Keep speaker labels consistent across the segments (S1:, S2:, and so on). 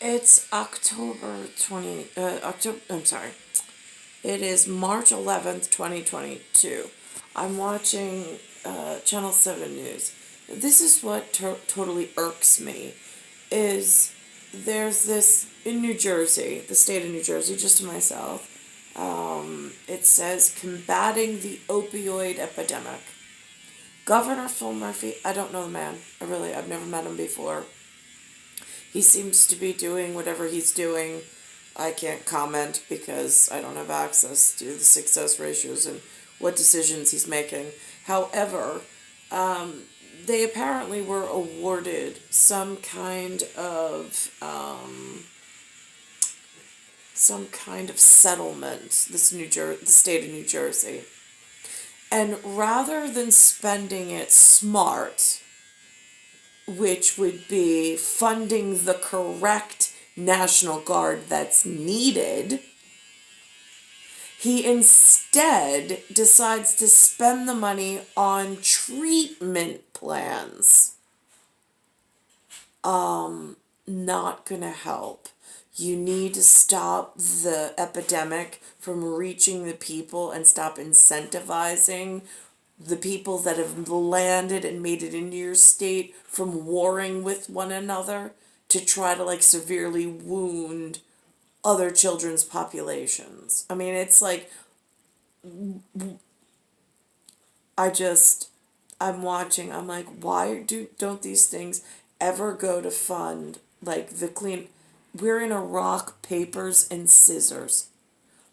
S1: It's I'm sorry. It is March 11th, 2022. I'm watching Channel 7 News. This is what totally irks me, is there's this in New Jersey, the state of New Jersey, just to myself. It says combating the opioid epidemic. Governor Phil Murphy, I don't know the man. I've never met him before. He seems to be doing whatever he's doing. I can't comment because I don't have access to the success ratios and what decisions he's making. However, they apparently were awarded some kind of settlement. The state of New Jersey, and rather than spending it smart, which would be funding the correct National Guard that's needed, he instead decides to spend the money on treatment plans. Not gonna help. You need to stop the epidemic from reaching the people and stop incentivizing the people that have landed and made it into your state from warring with one another to try to severely wound other children's populations. I mean, it's like I'm watching, I'm like, why don't these things ever go to fund the clean? We're in a rock, papers, and scissors.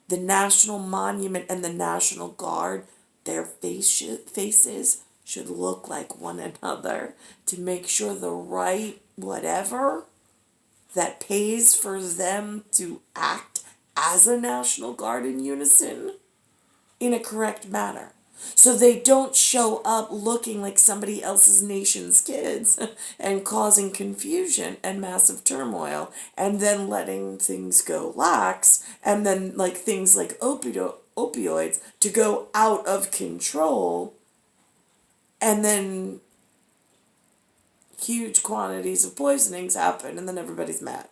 S1: The National Monument and the National Guard, their faces should look like one another to make sure the right whatever that pays for them to act as a National Guard in unison in a correct manner. So they don't show up looking like somebody else's nation's kids and causing confusion and massive turmoil and then letting things go lax and then things like opioids to go out of control and then huge quantities of poisonings happen and then everybody's mad.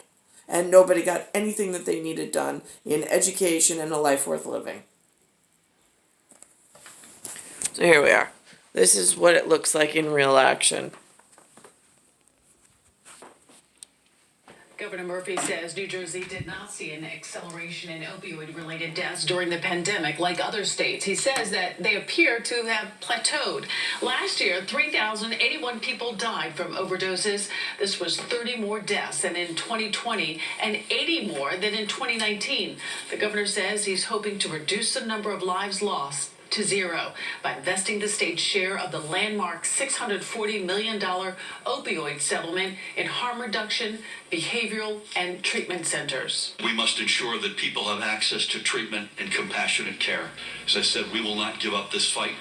S1: And nobody got anything that they needed done in education and a life worth living. So here we are. This is what it looks like in real action.
S2: Governor Murphy says New Jersey did not see an acceleration in opioid-related deaths during the pandemic like other states. He says that they appear to have plateaued. Last year, 3,081 people died from overdoses. This was 30 more deaths than in 2020 and 80 more than in 2019. The governor says he's hoping to reduce the number of lives lost to zero by investing the state's share of the landmark $640 million opioid settlement in harm reduction, behavioral, and treatment centers.
S3: We must ensure that people have access to treatment and compassionate care. As I said, we will not give up this fight.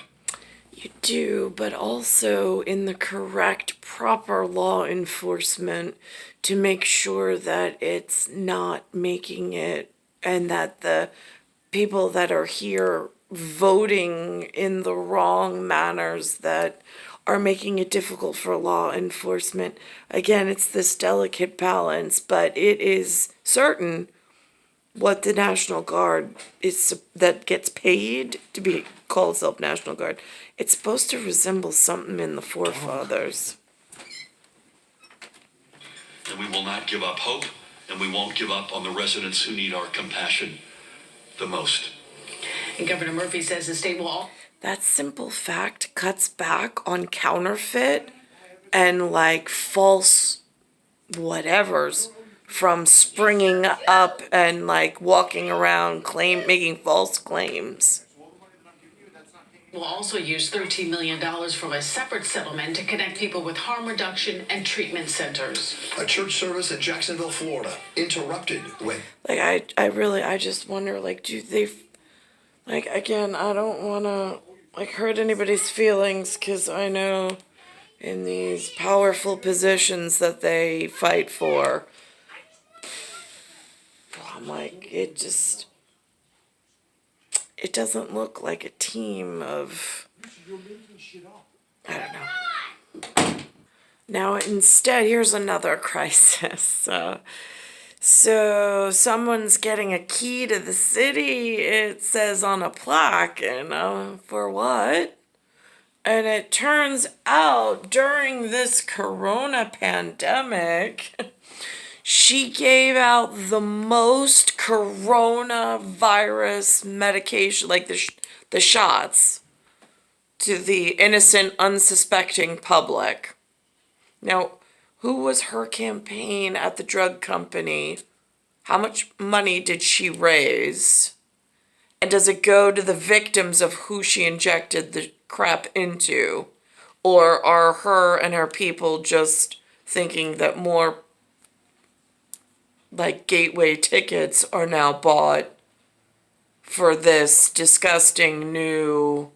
S1: You do, but also in the correct, proper law enforcement to make sure that it's not making it, and that the people that are here voting in the wrong manners that are making it difficult for law enforcement. Again, it's this delicate balance, but it is certain what the National Guard is that gets paid to be called itself National Guard. It's supposed to resemble something in the forefathers.
S3: And we will not give up hope, and we won't give up on the residents who need our compassion the most.
S2: And Governor Murphy says the state will all...
S1: That simple fact cuts back on counterfeit and false whatevers from springing up and walking around making false claims.
S2: Will also use $13 million from a separate settlement to connect people with harm reduction and treatment centers.
S4: A church service in Jacksonville, Florida, interrupted when...
S1: I just wonder, do they... again, I don't want to, hurt anybody's feelings, because I know in these powerful positions that they fight for, I'm it doesn't look like a team of, I don't know. Now, instead, here's another crisis. So someone's getting a key to the city, it says on a plaque, for what? And it turns out during this corona pandemic, she gave out the most coronavirus medication, like the shots, to the innocent, unsuspecting public. Now, who was her campaign at the drug company? How much money did she raise? And does it go to the victims of who she injected the crap into? Or are her and her people just thinking that more like gateway tickets are now bought for this disgusting new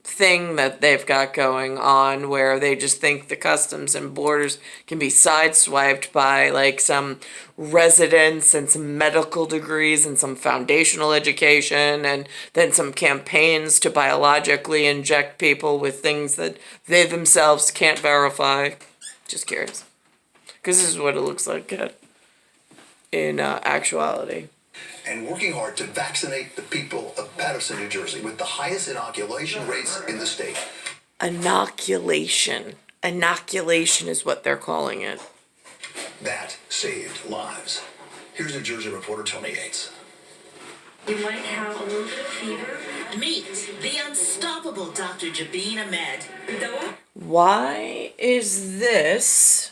S1: thing that they've got going on, where they just think the customs and borders can be sideswiped by like some residents and some medical degrees and some foundational education and then some campaigns to biologically inject people with things that they themselves can't verify. Just curious, because this is what it looks like in actuality.
S4: And working hard to vaccinate the people of Patterson, New Jersey, with the highest inoculation rates in the state.
S1: Inoculation. Inoculation is what they're calling it.
S4: That saved lives. Here's New Jersey reporter Tony Yates.
S5: You might have a little bit of fever. Meet the unstoppable Dr. Jabin Ahmed.
S1: Why is this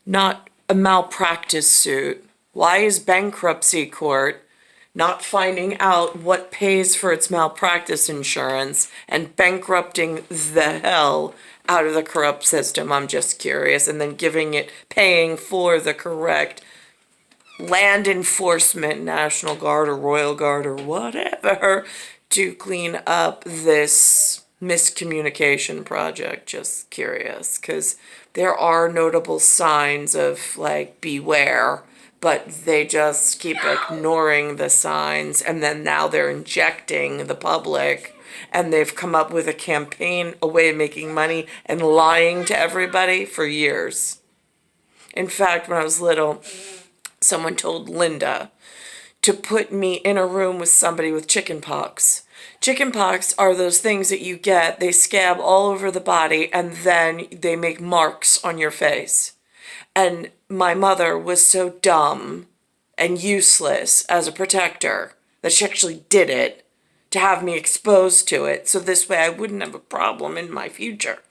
S1: not a malpractice suit? Why is bankruptcy court not finding out what pays for its malpractice insurance and bankrupting the hell out of the corrupt system? I'm just curious. And then paying for the correct land enforcement, National Guard or Royal Guard or whatever to clean up this miscommunication project. Just curious, because there are notable signs of like beware, but they just keep ignoring the signs, and then now they're injecting the public, and they've come up with a campaign, a way of making money and lying to everybody for years. In fact, when I was little, someone told Linda to put me in a room with somebody with chicken pox. Chicken pox are those things that you get, they scab all over the body, and then they make marks on your face. And my mother was so dumb and useless as a protector that she actually did it to have me exposed to it, so this way I wouldn't have a problem in my future.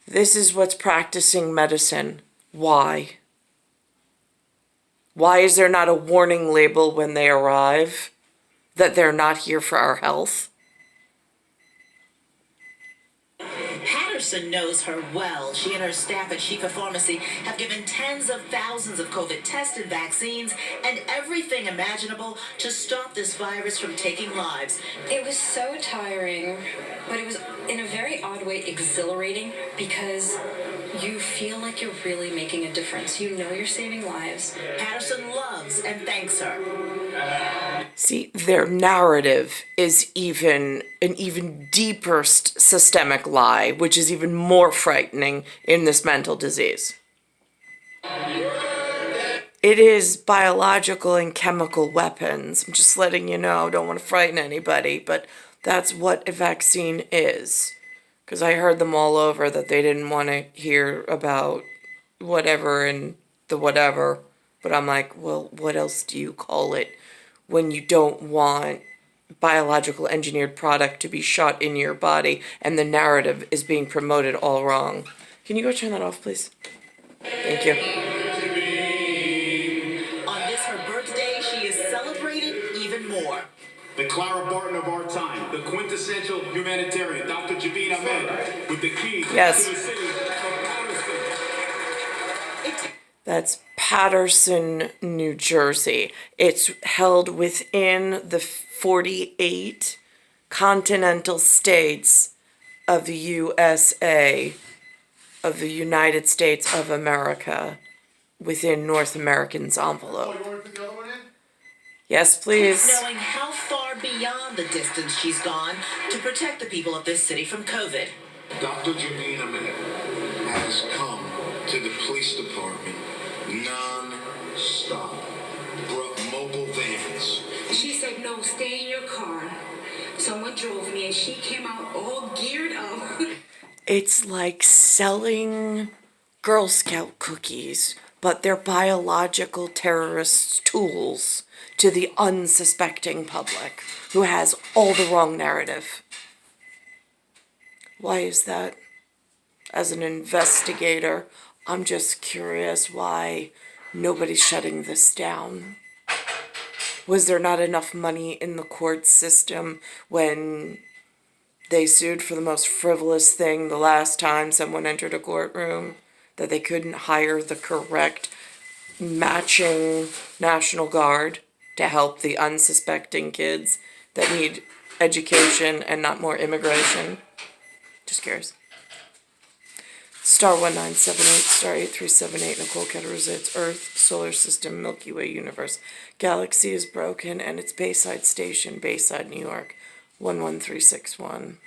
S1: This is what's practicing medicine. Why? Why is there not a warning label when they arrive that they're not here for our health?
S5: Patterson knows her well. She and her staff at Chica Pharmacy have given tens of thousands of COVID tests and vaccines and everything imaginable to stop this virus from taking lives.
S6: It was so tiring, but it was in a very odd way exhilarating, because you feel like you're really making a difference. You know you're saving lives.
S5: Patterson loves and thanks her.
S1: See, their narrative is an even deeper systemic lie, which is even more frightening in this mental disease. It is biological and chemical weapons. I'm just letting you know, don't want to frighten anybody, but that's what a vaccine is. Because I heard them all over that they didn't want to hear about whatever and the whatever. But I'm like, well, what else do you call it when you don't want biological engineered product to be shot in your body and the narrative is being promoted all wrong? Can you go turn that off, please? Thank you.
S5: On this, her birthday, she is celebrated even more.
S7: The Clara Barton of our time, the quintessential humanitarian, Dr. Jabin Ahmed, with the key
S1: Yes.
S7: to the city of Patterson.
S1: That's Patterson, New Jersey. It's held within the 48 continental states of the USA, of the United States of America, within North American's envelope. Yes, please.
S5: Knowing how far beyond the distance she's gone to protect the people of this city from COVID.
S8: Dr. Jabin Ahmed has come to the police department what drove me, and she came out all geared up.
S1: It's like selling Girl Scout cookies, but they're biological terrorists' tools to the unsuspecting public who has all the wrong narrative. Why is that? As an investigator, I'm just curious why nobody's shutting this down. Was there not enough money in the court system when they sued for the most frivolous thing the last time someone entered a courtroom, that they couldn't hire the correct matching National Guard to help the unsuspecting kids that need education and not more immigration? Just curious. Star 1978, star 8378, Nicole, Cattaruzza, it's Earth, Solar System, Milky Way Universe. Galaxy is broken and it's Bayside Station, Bayside, New York, 11361.